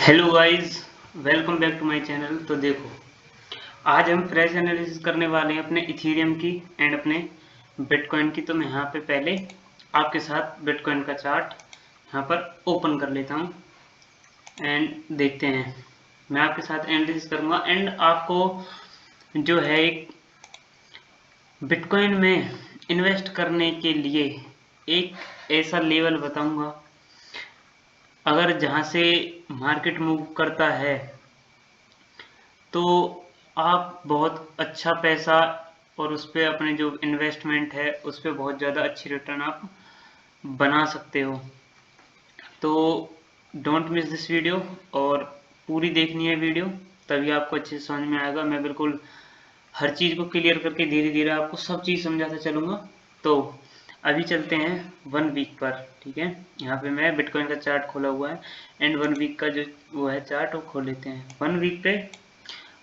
Hello guys, welcome back to my channel. तो देखो, आज हम फ्रेश एनालिसिस करने वाले हैं अपने इथेरियम की एंड अपने बिटकॉइन की। तो मैं यहाँ पे पहले आपके साथ बिटकॉइन का चार्ट यहाँ पर ओपन कर लेता हूँ एंड देखते हैं। मैं आपके साथ एनालिसिस करूँगा एंड आपको जो है एक बिटकॉइन में इन्वेस्ट करने के लिए एक ऐसा लेवल बताऊँगा, अगर जहाँ से मार्केट मूव करता है तो आप बहुत अच्छा पैसा और उस पे अपने जो इन्वेस्टमेंट है उस पे बहुत ज़्यादा अच्छी रिटर्न आप बना सकते हो। तो डोंट मिस दिस वीडियो और पूरी देखनी है वीडियो, तभी आपको अच्छे से समझ में आएगा। मैं बिल्कुल हर चीज़ को क्लियर करके धीरे धीरे आपको सब चीज़ समझाता चलूँगा। तो अभी चलते हैं 1 वीक पर, ठीक है। यहाँ पे मैं बिटकॉइन का चार्ट खोला हुआ है एंड 1 वीक का जो वो है चार्ट वो खोल लेते हैं। 1 वीक पे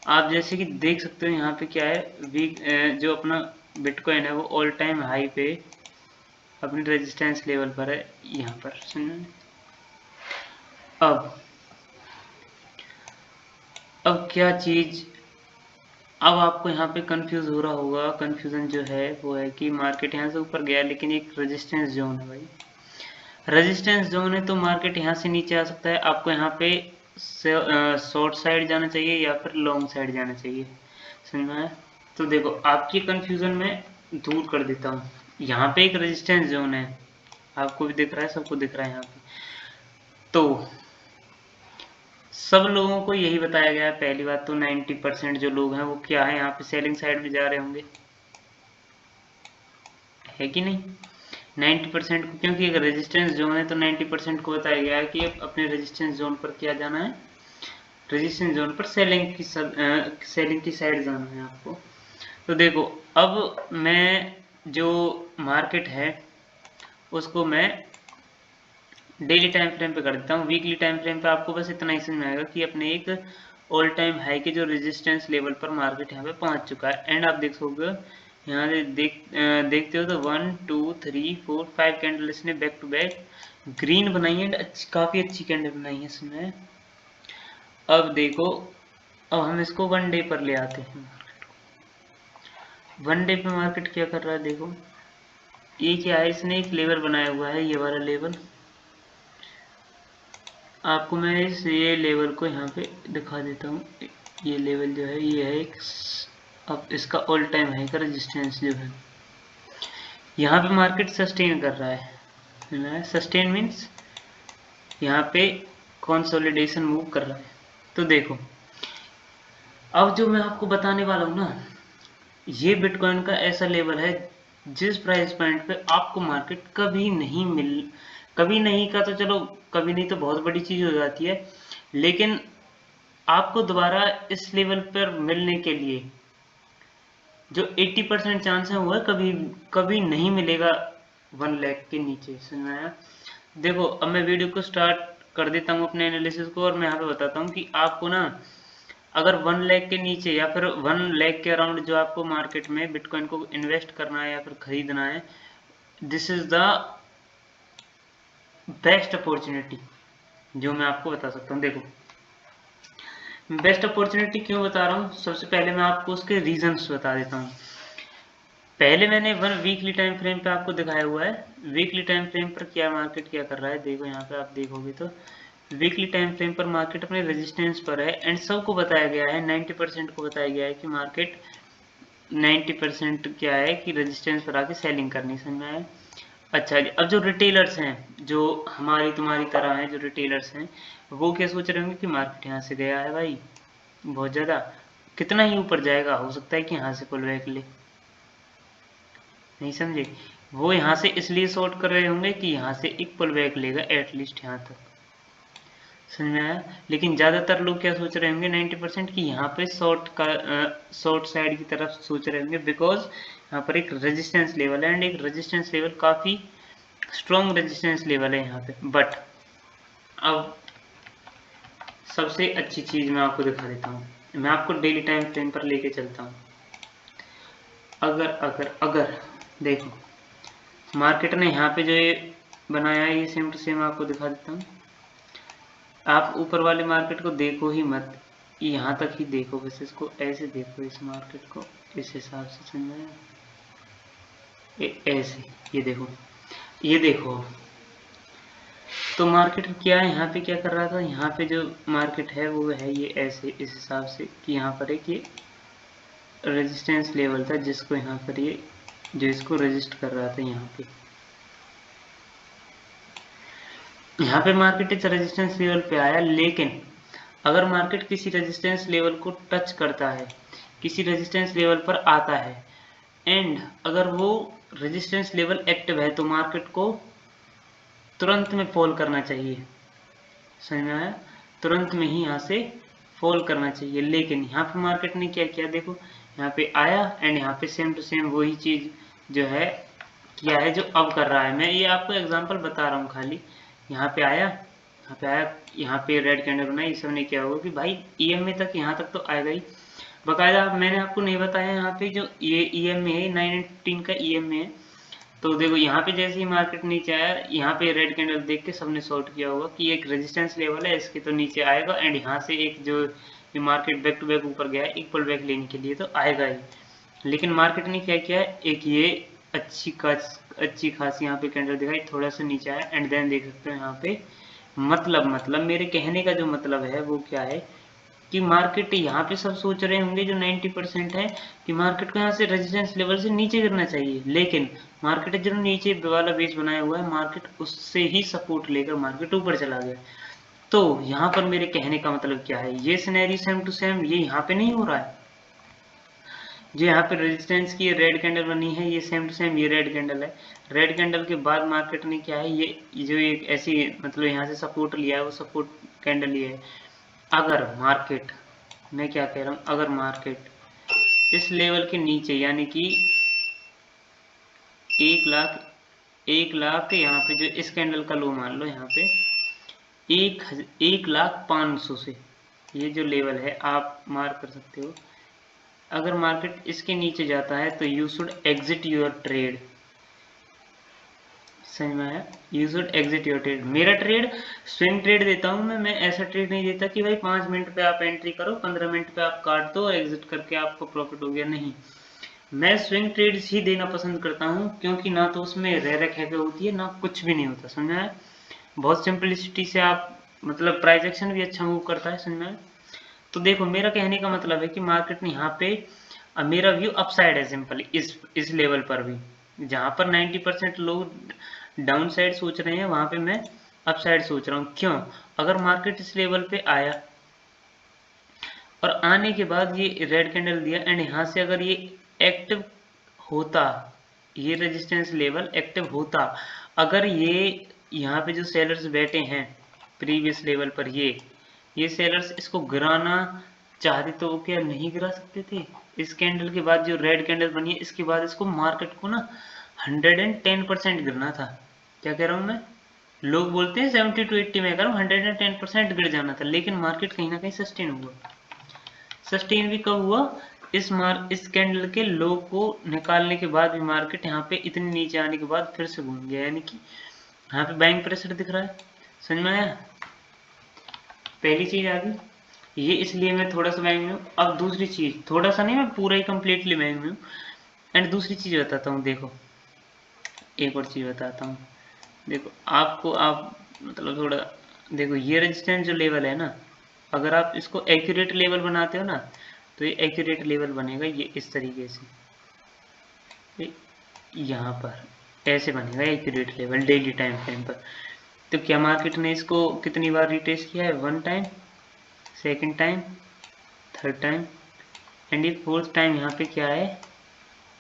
आप जैसे कि देख सकते हो यहाँ पे क्या है, वीक जो अपना बिटकॉइन है वो ऑल टाइम हाई पे अपनी रेजिस्टेंस लेवल पर है यहाँ पर। सुनिए, अब क्या चीज़, अब आपको यहाँ पे कंफ्यूज हो रहा होगा। कंफ्यूजन जो है वो है कि मार्केट यहाँ से ऊपर गया लेकिन एक रेजिस्टेंस जोन है भाई। रेजिस्टेंस जोन है तो मार्केट यहाँ से नीचे आ सकता है। आपको यहाँ पे शॉर्ट साइड जाना चाहिए या फिर लॉन्ग साइड जाना चाहिए, समझ में आया। तो देखो, आपकी कंफ्यूजन में दूर कर देता हूँ। यहाँ पे एक रेजिस्टेंस जोन है, आपको भी दिख रहा है, सबको दिख रहा है यहाँ पे। तो सब लोगों को यही बताया गया है। पहली बात तो 90% जो लोग हैं वो क्या है, यहाँ पे सेलिंग साइड में जा रहे होंगे, है कि नहीं। 90% को, क्योंकि अगर रेजिस्टेंस जोन है तो 90% को बताया गया है कि अपने रेजिस्टेंस जोन पर क्या जाना है, रेजिस्टेंस जोन पर सेलिंग की साइड जाना है आपको। तो देखो, अब मैं जो मार्केट है उसको मैं डेली टाइम फ्रेम पे कर देता हूँ। वीकली टाइम फ्रेम पे आपको बस इतना ही समझ में आएगा कि अपने एक ऑल टाइम हाई के जो रेजिस्टेंस लेवल पर मार्केट यहाँ पे पहुंच चुका है। एंड आप देखोगे यहाँ से देखते हो तो 1 2 3 4 5 कैंडल इसने बैक टू बैक ग्रीन बनाई है एंड काफ़ी अच्छी कैंडल बनाई है इसमें। अब देखो, अब हम इसको 1 डे पर ले आते हैं। 1 डे पे मार्केट क्या कर रहा है, देखो ये क्या है, इसने एक लेवल बनाया हुआ है, ये वाला लेवल। आपको मैं ये लेवल को यहाँ पे दिखा देता हूँ। ये लेवल जो है ये है एक, अब इसका ऑल टाइम हाई का रेजिस्टेंस जो है यहाँ पे मार्केट सस्टेन कर रहा है। सस्टेन मीन्स यहाँ पे कंसोलिडेशन मूव कर रहा है। तो देखो, अब जो मैं आपको बताने वाला हूँ ना, ये बिटकॉइन का ऐसा लेवल है जिस प्राइस पॉइंट पे आपको मार्केट कभी नहीं का तो चलो, कभी नहीं तो बहुत बड़ी चीज हो जाती है, लेकिन आपको दोबारा इस लेवल पर मिलने के लिए जो 80% चांस है वो है कभी कभी नहीं मिलेगा 1 लाख के नीचे, समझ आया। देखो, अब मैं वीडियो को स्टार्ट कर देता हूँ अपने एनालिसिस को और मैं यहाँ पे बताता हूँ कि आपको ना, अगर 1 लाख के नीचे या फिर 1 लाख के अराउंड जो आपको मार्केट में बिटकॉइन को इन्वेस्ट करना है या फिर खरीदना है, this is the best opportunity जो मैं आपको बता सकता हूँ। देखो, बेस्ट अपॉर्चुनिटी क्यों बता रहा हूँ, सबसे पहले मैं आपको उसके रीजंस बता देता हूँ। पहले मैंने 1 वीकली टाइम फ्रेम पे आपको दिखाया हुआ है। वीकली टाइम फ्रेम पर क्या मार्केट क्या कर रहा है, देखो यहाँ पे आप देखोगे तो वीकली टाइम फ्रेम पर मार्केट अपने रेजिस्टेंस पर है एंड सबको बताया गया है, 90% को बताया गया है कि मार्केट 90% क्या है कि रेजिस्टेंस पर आके सेलिंग करनी, समझ में आया। अच्छा जी, अब जो रिटेलर्स हैं, जो हमारी तुम्हारी तरह हैं, जो रिटेलर्स हैं, वो क्या सोच रहे होंगे कि मार्केट यहाँ से गया है भाई बहुत ज़्यादा, कितना ही ऊपर जाएगा, हो सकता है कि यहाँ से पुल बैक ले, नहीं समझे। वो यहाँ से इसलिए शॉर्ट कर रहे होंगे कि यहाँ से एक पुल बैक लेगा एटलीस्ट यहाँ तक, समझ में आया। लेकिन ज़्यादातर लोग क्या सोच रहे होंगे, 90% कि यहाँ पे शॉर्ट साइड की तरफ सोच रहे होंगे, बिकॉज यहाँ पर एक रेजिस्टेंस लेवल है एंड एक रेजिस्टेंस लेवल काफ़ी स्ट्रॉन्ग रेजिस्टेंस लेवल है यहाँ पे। बट अब सबसे अच्छी चीज़ मैं आपको दिखा देता हूँ, मैं आपको डेली टाइम फ्रेम पर लेके चलता हूँ। अगर अगर अगर देखो, मार्केट ने यहाँ पे जो ये बनाया है, ये सेम टू सेम आपको दिखा देता हूँ। आप ऊपर वाले मार्केट को देखो ही मत, यहाँ तक ही देखो बस, इसको ऐसे देखो, इस मार्केट को इस हिसाब से समझना है, ऐसे ये देखो। तो मार्केट क्या है, यहाँ पे क्या कर रहा था, यहाँ पे जो मार्केट है वो है ये ऐसे, इस हिसाब से कि यहाँ पर एक ये रेजिस्टेंस लेवल था जिसको यहाँ पर ये जो इसको रेजिस्ट कर रहा था, यहाँ पे मार्केट इस रेजिस्टेंस लेवल पे आया। लेकिन अगर मार्केट किसी रेजिस्टेंस लेवल को टच करता है, किसी रेजिस्टेंस लेवल पर आता है, एंड अगर वो रेजिस्टेंस लेवल एक्टिव है, तो मार्केट को तुरंत में फॉल करना चाहिए। समझ में आया? तुरंत में ही यहाँ से फॉल करना चाहिए। लेकिन यहाँ पे मार्केट ने क्या किया, देखो यहाँ पे आया एंड यहाँ पे सेम टू सेम वही चीज जो है किया है जो अब कर रहा है। मैं ये आपको एग्जांपल बता रहा हूँ खाली। यहाँ पे आया, यहाँ पे रेड कैंडल बनाई, इस सब ने क्या होगा कि भाई ईएमए तक, यहाँ तक तो आएगा ही। बकायदा मैंने आपको नहीं बताया, यहाँ पे जो ये ईएमए है 918 का ईएमए है। तो देखो यहाँ पे जैसे ही मार्केट नीचे आया, यहाँ पे रेड कैंडल देख के सबने शॉर्ट किया होगा कि एक रेजिस्टेंस लेवल है, इसके तो नीचे आएगा, एंड यहाँ से एक जो ये मार्केट बैक टू बैक ऊपर गया है इक्वल बैक लेने के लिए, तो आएगा ही। लेकिन मार्केट ने क्या किया, एक ये अच्छी खासी यहाँ पे कैंडल दिखाई, थोड़ा सा नीचे आया, एंड देन देख सकते हो यहाँ पे मतलब मेरे कहने का जो मतलब है वो क्या है कि मार्केट यहाँ पे सब सोच रहे होंगे जो 90% है कि मार्केट को यहाँ से रेजिस्टेंस लेवल से नीचे गिरना चाहिए। लेकिन मार्केट जो नीचे वाला बेस बनाया हुआ है, मार्केट उससे ही सपोर्ट लेकर मार्केट ऊपर चला गया। तो यहाँ पर मेरे कहने का मतलब क्या है, ये सिनेरियो सेम टू सेम ये यहाँ पे नहीं हो रहा है। जो यहाँ पे रेजिस्टेंस की रेड कैंडल बनी है, ये सेम टू सेम ये रेड कैंडल है। रेड कैंडल के बाद मार्केट ने क्या है, ये जो एक ऐसी मतलब यहाँ से सपोर्ट लिया है, वो सपोर्ट कैंडल ये है। अगर मार्केट, मैं क्या कह रहा हूँ, अगर मार्केट इस लेवल के नीचे यानी कि 1 लाख यहाँ पे जो इस कैंडल का लो मान लो, यहाँ पे 1,05,500 से ये जो लेवल है आप मार्क कर सकते हो। अगर मार्केट इसके नीचे जाता है तो you should exit your trade. समझ में आया? You should exit your trade. मेरा ट्रेड स्विंग ट्रेड देता हूँ मैं ऐसा ट्रेड नहीं देता कि भाई 5 मिनट पे आप एंट्री करो, 15 मिनट पे आप काट दो और एग्जिट करके आपको प्रॉफिट हो गया। नहीं, मैं स्विंग ट्रेड्स ही देना पसंद करता हूँ, क्योंकि ना तो उसमें रह रखे होती है, ना कुछ भी नहीं होता। समझ में आया? बहुत सिंपलिसिटी से आप मतलब प्राइस एक्शन भी अच्छा मूव करता है। समझ में आया? तो देखो मेरा कहने का मतलब है कि मार्केट ने यहाँ पे मेरा व्यू अपसाइड है सिंपल, इस लेवल पर भी जहाँ पर 90% लोग डाउन साइड सोच रहे हैं, वहां पे मैं अपसाइड सोच रहा हूँ। क्यों? अगर मार्केट इस लेवल पे आया और आने के बाद ये रेड कैंडल दिया, एंड यहाँ से अगर ये एक्टिव होता, ये रेजिस्टेंस लेवल एक्टिव होता, अगर ये यहाँ पे जो सेलर्स बैठे हैं प्रीवियस लेवल पर, ये सेलर्स इसको गिराना चाहते तो वो क्या नहीं गिरा सकते थे? इस कैंडल के बाद जो रेड कैंडल बनी है, इसके बाद इसको मार्केट को ना 110% गिरना था। क्या कह रहा हूँ मैं? लोग बोलते हैं 70 to 80, मैं कह रहा हूँ 110% गिर जाना था। लेकिन मार्केट कहीं ना कहीं सस्टेन हुआ। सस्टेन भी कब हुआ? इस कैंडल के लो को निकालने के बाद भी मार्केट यहाँ पे इतने नीचे आने के बाद फिर से घूम गया, यानी कि यहाँ पे बाइंग प्रेशर दिख रहा है। समझ में आया? पहली चीज आ गई, ये इसलिए मैं थोड़ा सा बाइंग में हूँ। अब दूसरी चीज, थोड़ा सा नहीं, मैं पूरा ही कंप्लीटली बाइंग में हूँ। एंड दूसरी चीज बताता हूँ, देखो एक और चीज बताता हूँ। देखो आपको, आप मतलब थोड़ा देखो, ये रेजिस्टेंस जो लेवल है ना, अगर आप इसको एक्यूरेट लेवल बनाते हो ना, तो ये एक्यूरेट लेवल बनेगा ये इस तरीके से, यहाँ पर ऐसे बनेगा accurate level daily time frame पर। तो क्या मार्केट ने इसको कितनी बार रिटेस्ट किया है? 1 time, second time, third time, and ये फोर्थ टाइम यहाँ पे क्या है,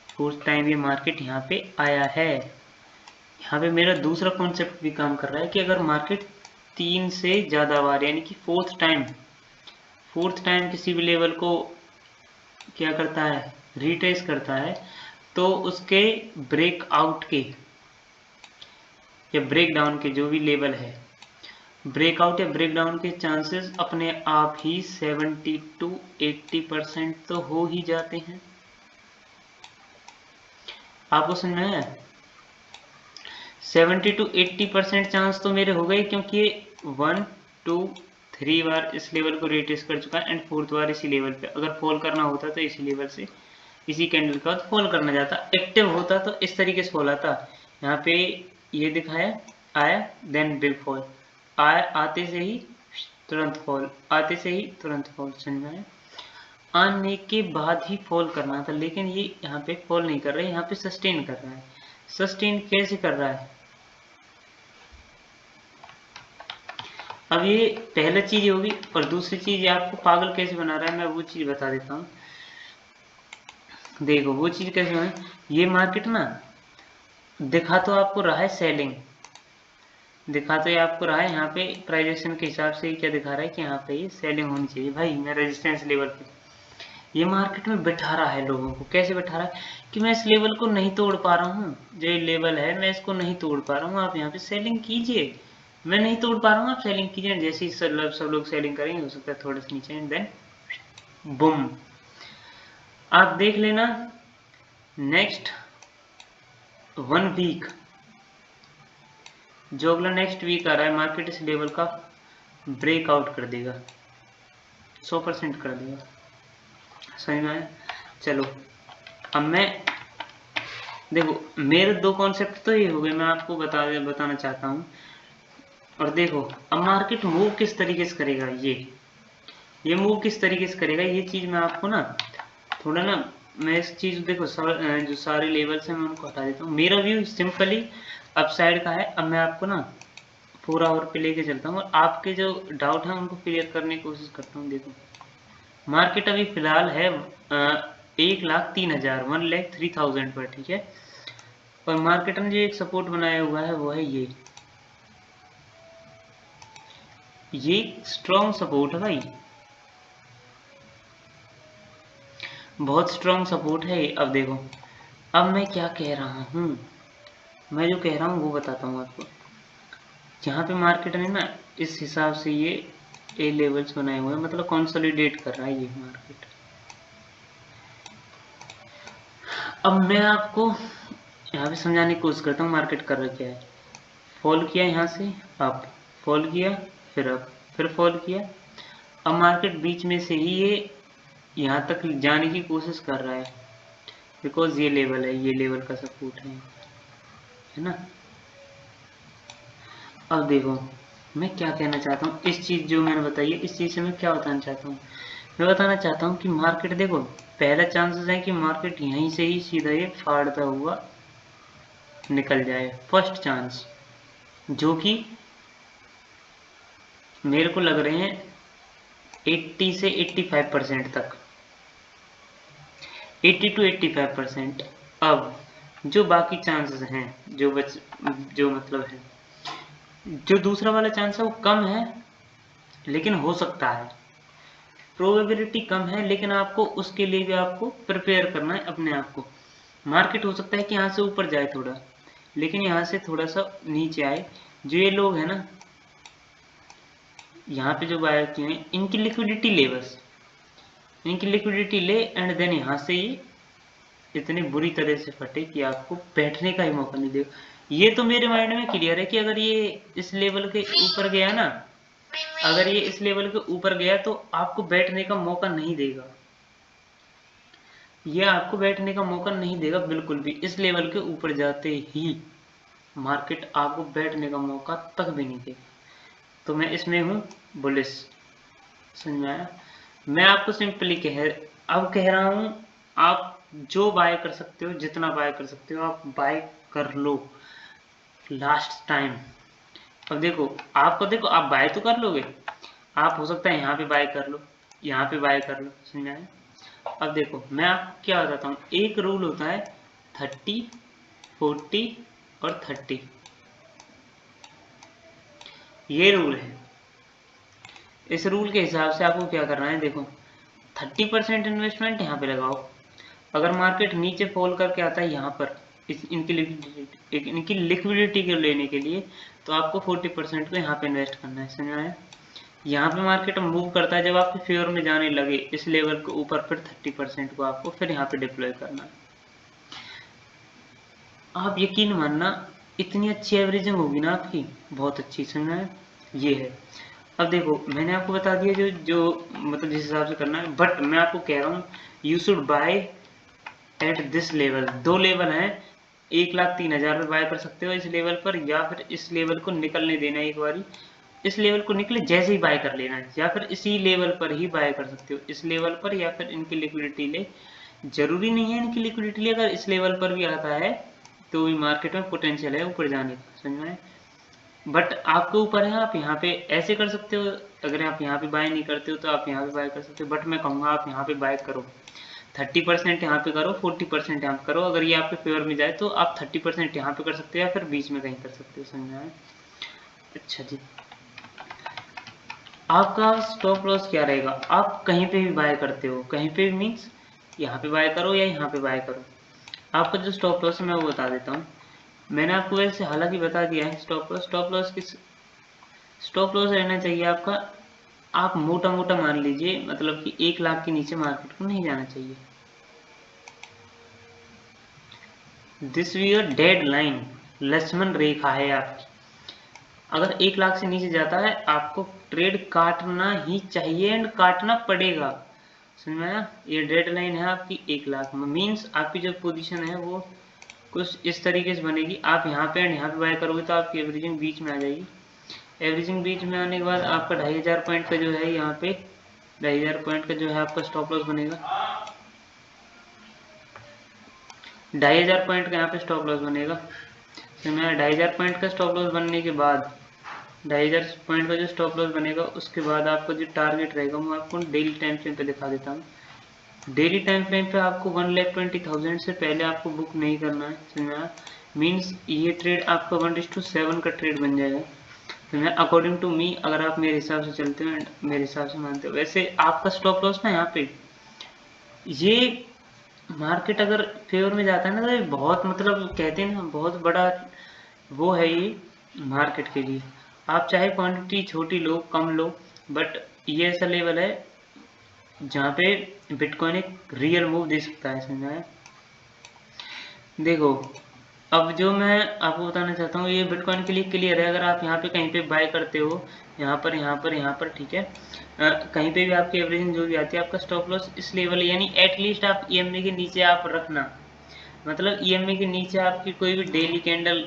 फोर्थ टाइम ये मार्केट यहाँ पे आया है। यहाँ पे मेरा दूसरा कॉन्सेप्ट भी काम कर रहा है कि अगर मार्केट 3 से ज़्यादा बार यानी कि फोर्थ टाइम किसी भी लेवल को क्या करता है, रिट्रेस करता है, तो उसके ब्रेकआउट के या ब्रेकडाउन के जो भी लेवल है, ब्रेकआउट या ब्रेकडाउन के चांसेस अपने आप ही 70 to 80% तो हो ही जाते हैं। आपको समझ में आया? 70 to 80% चांस तो मेरे हो गए, क्योंकि 1 2 3 बार इस लेवल को रिट्रेस कर चुका है एंड 4th बार इसी लेवल पे। अगर फॉल करना होता तो इसी लेवल से इसी कैंडल के बाद फॉल करना जाता, एक्टिव होता तो इस तरीके से फॉल आता। यहाँ पे ये दिखाया आया, देन बिग फॉल आया, आते से ही तुरंत फॉल, आते से ही तुरंत फॉल, समझ में आया। आने के बाद ही फॉल करना था, लेकिन ये यहाँ पे फॉल नहीं कर रहा है, यहाँ पे सस्टेन कर रहा है। सस्टेन कैसे कर रहा है, अब ये पहला चीज होगी। और दूसरी चीज आपको पागल कैसे बना रहा है, मैं वो चीज बता देता हूँ। देखो वो चीज कैसे है, ये मार्केट ना दिखा तो आपको रहा है सेलिंग, दिखा तो ये आपको रहा है यहाँ पे प्राइजेशन के हिसाब से क्या दिखा रहा है कि यहाँ पे ये सेलिंग होनी चाहिए भाई, मैं रेजिस्टेंस लेवल पे। ये मार्केट में बैठा रहा है लोगों को, कैसे बैठा रहा है कि मैं इस लेवल को नहीं तोड़ पा रहा हूँ, जो ये लेवल है मैं इसको नहीं तोड़ पा रहा हूँ, आप यहाँ पे सेलिंग कीजिए। मैं नहीं तोड़ पा रहा हूँ, आप सेलिंग कीजिए। जैसे ही सब लोग सेलिंग करेंगे, हो सकता है थोड़े से नीचे, एंड देन बूम। आप देख लेना नेक्स्ट 1 वीक, जो अगला नेक्स्ट वीक आ रहा है, मार्केट इस लेवल का ब्रेकआउट कर देगा, 100% कर देगा, समझ में आया। चलो अब मैं देखो मेरे 2 कॉन्सेप्ट तो ये हो गए, मैं आपको बताना चाहता हूँ। और देखो अब मार्केट मूव किस तरीके से करेगा, ये मूव किस तरीके से करेगा, ये चीज मैं आपको ना थोड़ा ना, मैं इस चीज देखो जो सारे लेवल्स हैं मैं उनको हटा देता हूँ। मेरा व्यू सिंपली अपसाइड का है। अब मैं आपको ना 4 आवर पे लेके चलता हूँ और आपके जो डाउट हैं उनको क्लियर करने की कोशिश करता हूँ। देखो मार्केट अभी फिलहाल है 1,03,000 1,03,000 पर, ठीक है। और मार्केट ने जो एक सपोर्ट बनाया हुआ है वो है ये स्ट्रॉन्ग सपोर्ट है भाई, बहुत स्ट्रॉन्ग सपोर्ट है। अब देखो अब मैं क्या कह रहा हूँ, मैं जो कह रहा हूँ वो बताता हूँ आपको। जहाँ पे मार्केट ने ना इस हिसाब से ये ए लेवल्स बनाए हुए हैं, मतलब कंसोलिडेट कर रहा है ये मार्केट। अब मैं आपको यहाँ पे समझाने की कोशिश करता हूँ मार्केट कर रहा क्या है। फॉल किया यहाँ से अप, फॉल किया फिर अप, फिर फॉल किया। अब मार्केट बीच में से ही ये यहाँ तक जाने की कोशिश कर रहा है, बिकॉज ये लेवल है, ये लेवल का सपोर्ट है ना। अब देखो मैं क्या कहना चाहता हूँ, इस चीज़ जो मैंने बताई है इस चीज़ से मैं क्या बताना चाहता हूँ। मैं बताना चाहता हूँ कि मार्केट देखो पहला चांसेस है कि मार्केट यहीं से ही सीधा ये फाड़ता हुआ निकल जाए, फर्स्ट चांस, जो कि मेरे को लग रहे हैं 80 से 85% तक, 80 to 85%। अब जो बाकी चांसेस हैं जो मतलब है, जो दूसरा वाला चांस है वो कम है लेकिन हो सकता है, प्रोबेबिलिटी कम है, लेकिन आपको उसके लिए भी आपको प्रिपेयर करना है अपने आप को। मार्केट हो सकता है कि यहाँ से ऊपर जाए थोड़ा, लेकिन यहाँ से थोड़ा सा नीचे आए। जो ये लोग हैं ना यहाँ पे जो बायर किए हैं, इनकी लिक्विडिटी ले, बस इनकी लिक्विडिटी ले, एंड देन यहाँ से ये इतनी बुरी तरह से फटे कि आपको बैठने का ही मौका नहीं देगा। ये तो मेरे माइंड में क्लियर है कि अगर ये इस लेवल के ऊपर गया ना, अगर ये इस लेवल के ऊपर गया तो आपको बैठने का मौका नहीं देगा, ये आपको बैठने का मौका नहीं देगा बिल्कुल भी। इस लेवल के ऊपर जाते ही मार्केट आपको बैठने का मौका तक भी नहीं देगा। तो मैं इसमें हूँ बुलिश, समझ में आया। मैं आपको सिंपली कह रहा हूँ, आप जो बाय कर सकते हो, जितना बाय कर सकते हो आप बाय कर लो लास्ट टाइम। अब देखो आप बाय तो कर लोगे, आप हो सकता है यहाँ पे बाय कर लो, यहाँ पे बाय कर लो, समझ में आया। अब देखो मैं आपको क्या बताता हूँ, एक रूल होता है 30, 40 और 30, ये रूल है। इस रूल के हिसाब से आपको क्या करना है, देखो 30% इन्वेस्टमेंट यहाँ पे लगाओ। अगर मार्केट नीचे फॉल करके आता है यहाँ पर इनकी लिक्विडिटी को लेने के लिए, तो आपको 40% को यहाँ पे इन्वेस्ट करना है, समझ में आया। यहाँ पे मार्केट मूव करता है जब आपके फेवर में जाने लगे इस लेवल के ऊपर, फिर 30% को आपको फिर यहाँ पे डिप्लॉय करना है। आप यकीन मानना इतनी अच्छी एवरेजिंग होगी ना आपकी, बहुत अच्छी, समझ में आया। ये है। अब देखो मैंने आपको बता दिया जो जो मतलब जिस हिसाब से करना है, बट मैं आपको कह रहा हूँ you should by at this level. दो लेवल हैं, 1,03,000 में बाय कर सकते हो इस लेवल पर, या फिर इस लेवल को निकलने देना एक बारी, इस लेवल को निकले जैसे ही बाय कर लेना है, या फिर इसी लेवल पर ही बाय कर सकते हो, इस लेवल पर, या फिर इनकी लिक्विडिटी ले। जरूरी नहीं है इनकी लिक्विडिटी ले, अगर इस लेवल पर भी आता है तो भी मार्केट में पोटेंशियल है ऊपर जाने का, समझ में। बट आपके ऊपर है, आप यहाँ पे ऐसे कर सकते हो, अगर आप यहाँ पे बाय नहीं करते हो तो आप यहाँ पे बाय कर सकते हो, बट मैं कहूँगा आप यहाँ पे बाय करो। 30% यहाँ पे करो, 40% यहाँ पे करो, अगर ये आपके फेवर में जाए तो आप 30% यहाँ पे कर सकते हो, या फिर बीच में कहीं कर सकते हो, समझ में। अच्छा जी, आपका स्टॉप लॉस क्या रहेगा? आप कहीं पे भी बाय करते हो, कहीं पे भी मीन्स यहाँ पे बाय करो या यहाँ पे बाय करो, आपका जो स्टॉप लॉस है मैं वो बता देता हूँ। मैंने आपको वैसे हालांकि बता दिया है स्टॉप लॉस किस स्टॉप लॉस रहना चाहिए आपका, आप मोटा मोटा मान लीजिए, मतलब कि 1,00,000 के नीचे मार्केट को नहीं जाना चाहिए। This we dead line, Lakshman rekha है आपकी। अगर 1,00,000 से नीचे जाता है आपको ट्रेड काटना ही चाहिए एंड काटना पड़ेगा, समझ में आया। ये डेड लाइन है आपकी 1,00,000 मीन्स आपकी जो पोजीशन है वो कुछ इस तरीके से बनेगी। आप यहाँ पे एंड यहाँ पे बाय करोगे तो आपकी एवरेजिंग बीच में आ जाएगी। एवरेजिंग बीच में आने के बाद आपका 2,500 पॉइंट का जो है यहाँ पे 2,500 पॉइंट का जो है आपका स्टॉप लॉस बनेगा। 2,500 पॉइंट का यहाँ पे स्टॉप लॉस बनेगा, तो मैं 2,500 पॉइंट का स्टॉप लॉस बनने के बाद 2,500 पॉइंट का जो स्टॉप लॉस बनेगा उसके बाद आपका जो टारगेट रहेगा वो आपको डेली टाइम फ्रेम पे दिखा देता हूँ। डेली टाइम फ्रेम पे आपको 1,20,000 से पहले आपको बुक नहीं करना है, समझा। मीन्स ये ट्रेड आपका 1:7 का ट्रेड बन जाएगा। तो मैं अकॉर्डिंग टू मी, अगर आप मेरे हिसाब से चलते हो, मेरे हिसाब से मानते हो, वैसे आपका स्टॉप लॉस ना यहाँ पे, ये मार्केट अगर फेवर में जाता है ना तो ये बहुत, मतलब कहते हैं ना, बहुत बड़ा वो है ये मार्केट के लिए। आप चाहे क्वांटिटी छोटी लो कम लो, बट ये ऐसा लेवल है जहाँ पे बिटकॉइन एक रियल मूव दे सकता है, समझा है। देखो अब जो मैं आपको बताना चाहता हूँ ये बिटकॉइन के लिए क्लियर है। अगर आप यहाँ पे कहीं पे बाय करते हो, यहाँ पर यहाँ पर यहाँ पर, ठीक है, कहीं पे भी आपकी एवरेजिंग जो भी आती है, आपका स्टॉप लॉस इस लेवल, यानी एटलीस्ट आप ईएमए के नीचे आप रखना, मतलब ईएमए के नीचे आपकी कोई भी डेली कैंडल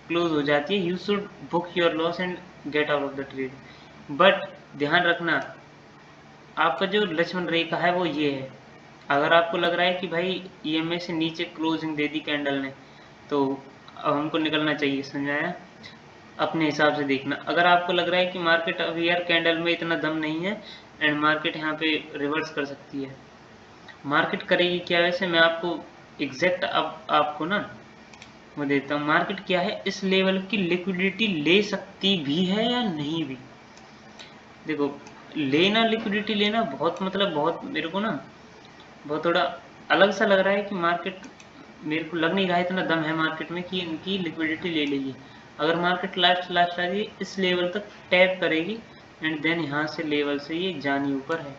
क्लोज हो जाती है, you should book your loss and get out of the trade. But ध्यान रखना आपका जो लक्ष्मण रेखा है वो ये है। अगर आपको लग रहा है कि भाई ईएमए से नीचे क्लोजिंग दे दी कैंडल ने तो अब हमको निकलना चाहिए, समझाया। अपने हिसाब से देखना। अगर आपको लग रहा है कि मार्केट अभी यार कैंडल में इतना दम नहीं है एंड मार्केट यहाँ पे रिवर्स कर सकती है, मार्केट करेगी क्या वैसे, मैं आपको एग्जैक्ट अब आपको ना मैं देता हूँ मार्केट क्या है, इस लेवल की लिक्विडिटी ले सकती भी है या नहीं भी। देखो लेना, लिक्विडिटी लेना बहुत, मतलब बहुत मेरे को ना बहुत थोड़ा अलग सा लग रहा है कि मार्केट, मेरे को लग नहीं रहा है इतना दम है मार्केट में कि इनकी लिक्विडिटी ले लेगी। अगर मार्केट लास्ट आ जाए इस लेवल तक टैप करेगी एंड देन यहाँ से लेवल से ये जानी ऊपर है,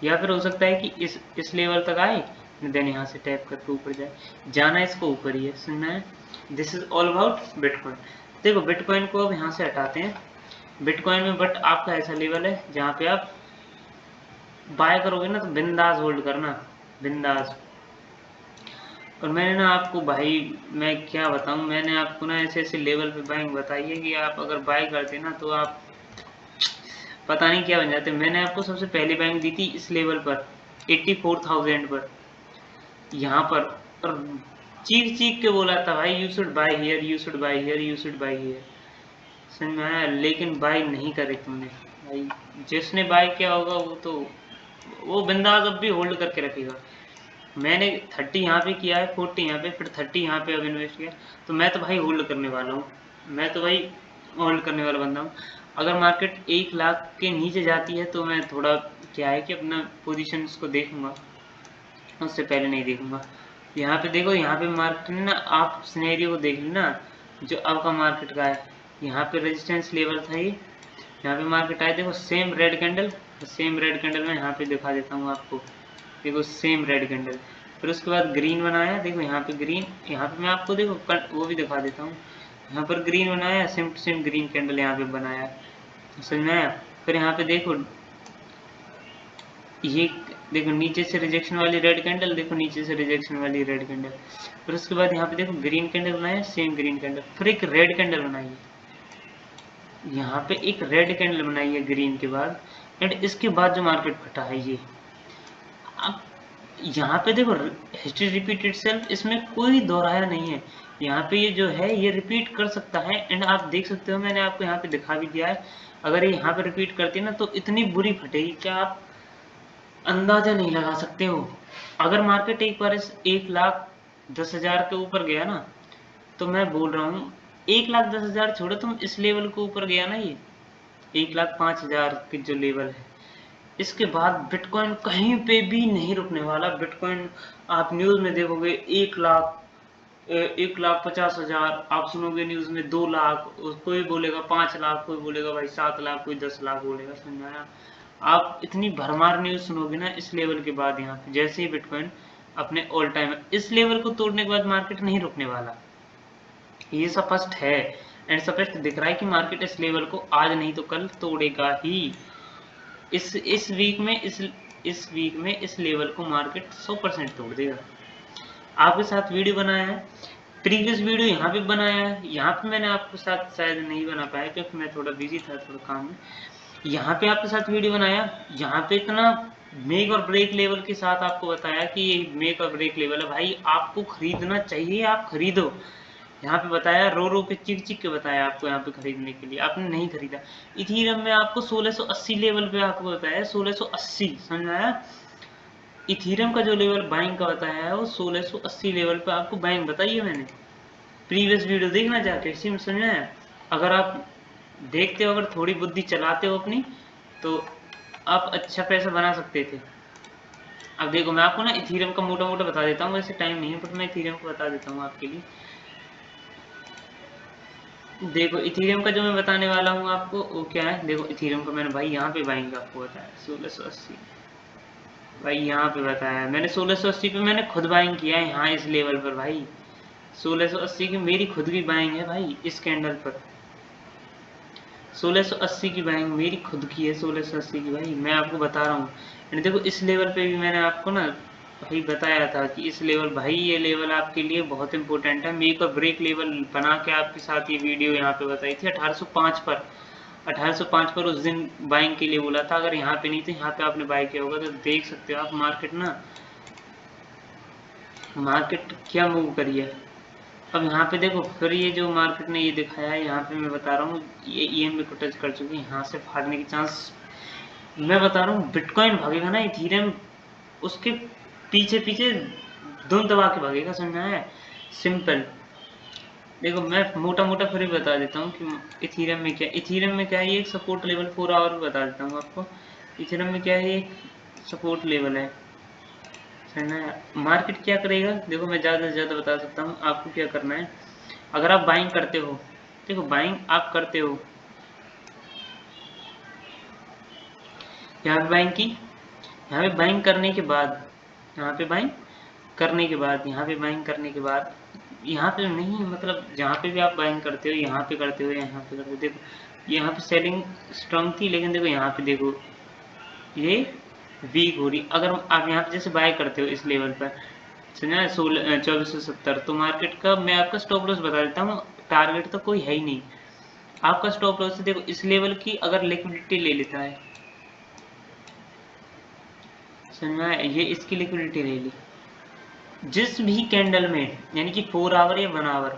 या फिर हो सकता है कि इस लेवल तक आए देन यहाँ से टैप करके ऊपर जाए, जाना इसको ऊपर ही है, सुनना है। This is all about bitcoin. देखो बिटकॉइन को अब यहाँ से हटाते हैं बिटकॉइन में, बट आपका ऐसा लेवल है जहाँ पे आप बाय करोगे ना तो बिंदास होल्ड करना, बिंदास। और मैंने ना आपको भाई, मैं क्या बताऊं, मैंने आपको ना ऐसे ऐसे लेवल पे बाइंग बताई है कि आप अगर बाय करते ना तो आप पता नहीं क्या बन जाते। मैंने आपको सबसे पहली बाइंग दी थी इस लेवल पर 84,000 पर, यहाँ पर, और चीख चीख के बोला था भाई you should buy here, you should buy here, you should buy here, समझ में आया। लेकिन बाय नहीं करे तुमने भाई, जिसने बाय किया होगा वो तो वो बिंदास अब भी होल्ड करके रखेगा। मैंने 30 यहाँ पे किया है, 40 यहाँ पे, फिर 30 यहाँ पे अब इन्वेस्ट किया, तो मैं तो भाई होल्ड करने वाला हूँ, मैं तो भाई होल्ड करने वाला बंदा हूँ। अगर मार्केट 1,00,000 के नीचे जाती है तो मैं थोड़ा क्या है कि अपना पोजीशंस को देखूंगा, उससे पहले नहीं देखूंगा। यहाँ पे देखो, यहाँ पे मार्केट ने ना, आप सिनेरियो को देख लेना जो अब का मार्केट का है, यहाँ पे रेजिस्टेंस लेवल था ये, यहाँ पे मार्केट आए, देखो same red candle, same red candle मैं यहाँ पे दिखा देता हूँ आपको, देखो सेम रेड कैंडल, फिर उसके बाद ग्रीन बनाया, देखो यहाँ पे ग्रीन, यहाँ पे मैं आपको देखो वो भी दिखा देता हूँ, यहाँ पर ग्रीन बनाया, same to same green candle यहाँ पे बनाया, समझ में आया। फिर यहाँ पे देखो ये देखो नीचे से रिजेक्शन वाली रेड कैंडल, देखो नीचे से रिजेक्शन वाली रेड कैंडल, फिर उसके बाद यहाँ पे देखो ग्रीन कैंडल बनाया, सेम ग्रीन कैंडल, फिर एक रेड कैंडल बनाई है, यहाँ पे एक रेड कैंडल बनाई है ग्रीन के बाद, एंड इसके बाद जो मार्केट फटा है ये। अब यहाँ पे देखो हिस्ट्री रिपीट इटसेल्फ, इसमें कोई दोहराया नहीं है, यहाँ पे ये जो है ये रिपीट कर सकता है, एंड आप देख सकते हो मैंने आपको यहाँ पे दिखा भी दिया है, अगर ये यहाँ पे रिपीट करती है ना तो इतनी बुरी फटेगी क्या आप अंदाजा नहीं लगा सकते हो। अगर मार्केट एक बार इस 1,10,000 के ऊपर गया ना, तो मैं बोल रहा हूँ 1,10,000 छोड़ो, तुम इस लेवल के ऊपर गया ना, ये 1,05,000 की जो लेवल है, इसके बाद बिटकॉइन कहीं पे भी नहीं रुकने वाला। बिटकॉइन आप न्यूज में देखोगे 1,50,000, आप सुनोगे न्यूज में 2 लाख, कोई बोलेगा 5 लाख, कोई बोलेगा भाई 7 लाख, कोई 10 लाख बोलेगा, समझ में आया। आप इतनी भरमार न्यूज सुनोगे ना इस लेवल के बाद, यहाँ पे जैसे ही बिटकॉइन अपने ऑल टाइम इस लेवल को तोड़ने के बाद मार्केट नहीं रुकने वाला, ये स्पष्ट है, एंड स्पष्ट दिख रहा है कि मार्केट इस लेवल को आज नहीं तो कल तोड़ेगा ही। इस वीक में इस लेवल को मार्केट 100% तोड़ देगा। आपके साथ वीडियो बनाया है, प्रीवियस वीडियो यहाँ पे बनाया है, यहाँ पे मैंने आपके साथ शायद नहीं बना पाया क्योंकि मैं थोड़ा बिजी था, थोड़ा काम में। यहाँ पे आपके साथ वीडियो बनाया, यहाँ पे इतना मेक और ब्रेक लेवल के साथ आपको बताया कि ये मेक और ब्रेक लेवल है भाई, आपको खरीदना चाहिए, आप खरीदो। यहाँ पे बताया, रो रो के चिक चिक के बताया आपको यहाँ पे खरीदने के लिए, आपने नहीं खरीदा। इथीरियम में आपको 1680 लेवल पे आपको बताया, 1680, समझ में आया। इथीरियम का जो लेवल बाइंग का बताया है वो 1680 लेवल पे आपको बाइंग बताई है मैंने। प्रीवियस वीडियो देखना जाके, इसी में समझ में आया। अगर आप देखते हो, अगर थोड़ी बुद्धि चलाते हो अपनी, तो आप अच्छा पैसा बना सकते थे। अब देखो मैं आपको ना इथीरियम का मोटा मोटा बता देता हूँ, वैसे टाइम नहीं है बट मैं इथीरियम को बता देता हूँ आपके लिए। देखो इथीरियम का जो मैं बताने वाला हूँ आपको वो क्या है, देखो इथीरियम का मैंने भाई यहाँ पे बाइंग आपको बताया 1680, भाई यहाँ पे बताया मैंने 1680 पे मैंने खुद बाइंग किया है यहाँ इस लेवल पर भाई, 1680 की मेरी खुद की बाइंग है भाई, इस कैंडल पर 1680 की बाइंग मेरी खुद की है, 1680 की भाई मैं आपको बता रहा हूँ। देखो इस लेवल पे भी मैंने आपको ना भाई बताया था कि इस लेवल भाई, ये लेवल आपके लिए बहुत इंपॉर्टेंट है, मेक और ब्रेक लेवल बना के आपके साथ ये वीडियो यहाँ पे बताई थी 1805 पर। 1805 पर उस दिन बाइंग के लिए बोला था, अगर यहाँ पे नहीं तो यहाँ पे आपने बाई किया होगा, तो देख सकते हो आप मार्केट ना, मार्केट क्या मूव करी है। अब यहाँ पे देखो फिर ये जो मार्केट ने ये दिखाया है, यहाँ पे मैं बता रहा हूँ ये EMA को टच कर चुकी है, यहाँ से फाड़ने की चांस, मैं बता रहा हूँ बिटकॉइन भागेगा ना, इथीरियम उसके पीछे पीछे धुन दबा के भागेगा, समझ में आया। सिंपल देखो मैं मोटा मोटा फिर भी बता देता हूँ कि इथीरियम में क्या है, ये एक सपोर्ट लेवल 4 आवर बता देता हूँ आपको। इथीरियम में क्या है, एक सपोर्ट लेवल है, मार्केट क्या करेगा, देखो मैं ज़्यादा से ज़्यादा बता सकता हूँ आपको क्या करना है। अगर आप बाइंग करते हो, देखो बाइंग आप करते हो, यहाँ पे बाइंग की, यहाँ पे बाइंग करने के बाद, यहाँ पे बाइंग करने के बाद, यहाँ पे बाइंग करने के बाद, यहाँ पे नहीं, मतलब जहाँ पे भी आप बाइंग करते हो, यहाँ पे करते हो, यहाँ पे करते हो, देखो यहाँ पे सेलिंग स्ट्रॉन्ग थी, लेकिन देखो यहाँ पे देखो ये वीक हो रही। अगर आप यहाँ पे जैसे बाय करते हो इस लेवल पर, समझा 2470, तो मार्केट का मैं आपका स्टॉप लॉस बता देता हूँ, टारगेट तो कोई है ही नहीं आपका। स्टॉप लॉस देखो इस लेवल की अगर लिक्विडिटी ले लेता है, समझा, ये इसकी लिक्विडिटी ले ली जिस भी कैंडल में, यानी कि 4 आवर या 1 आवर,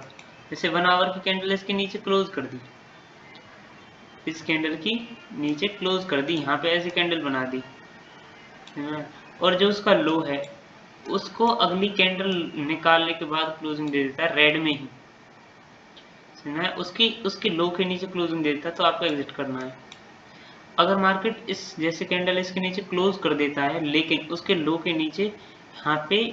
जैसे 1 आवर की कैंडल इसके नीचे क्लोज कर दी, इस कैंडल की नीचे क्लोज कर दी, यहाँ पे ऐसी कैंडल बना दी, और जो उसका लो है उसको अगली कैंडल निकालने के बाद क्लोजिंग दे देता है रेड में ही, समझा, उसके लो के नीचे क्लोजिंग दे देता है, तो आपको एग्जिट करना है। अगर मार्केट इस जैसे कैंडल इसके नीचे क्लोज कर देता है लेकिन उसके लो के नीचे यहाँ पे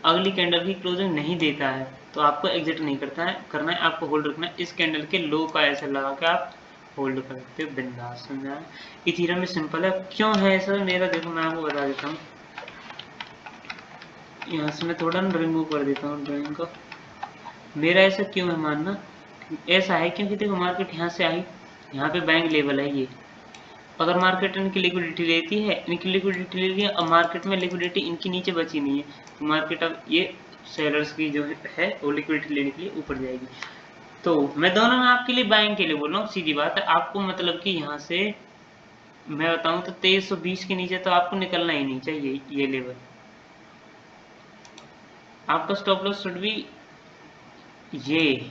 अगली कैंडल की क्लोजिंग नहीं देता है, तो आपको एग्जिट नहीं करना है, आपको होल्ड रखना है। इस कैंडल के लो का ऐसा लगा के आप होल्ड कर सकते हो बिंदास, समझा। इथीरियम में सिंपल है, क्यों है ऐसा मेरा, देखो मैं आपको बता देता हूँ। यहाँ से मैं थोड़ा ना रिमूव कर देता हूँ ड्राइंग को। मेरा ऐसा क्यों है मानना, ऐसा है क्योंकि देखो मार्केट यहाँ से आई, यहाँ पे बाइंग लेवल है ये। अगर मार्केट इनकी लिक्विडिटी लेती है, इनकी लिक्विडिटी ले रही है, अब मार्केट में लिक्विडिटी इनकी नीचे बची नहीं है, तो मार्केट अब ये सेलर्स की जो है वो लिक्विडिटी लेने के लिए ऊपर जाएगी। तो मैं दोनों में आपके लिए बाइंग के लिए बोल रहा हूँ, सीधी बात है। आपको मतलब कि यहाँ से मैं बताऊं तो 2320 के नीचे तो आपको निकलना ही नहीं चाहिए ये लेवल। आपका स्टॉप लॉस शुड भी ये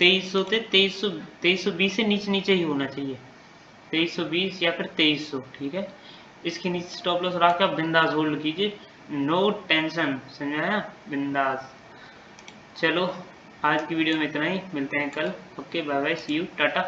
2300 से 2320 से नीचे ही होना चाहिए, 2320 या फिर 2300, ठीक है। इसके नीचे स्टॉप लॉस रख के आप बिंदास होल्ड कीजिए, नो टेंशन, समझाया, बिंदास। चलो आज की वीडियो में इतना ही, मिलते हैं कल। Okay, bye bye, see you, Tata.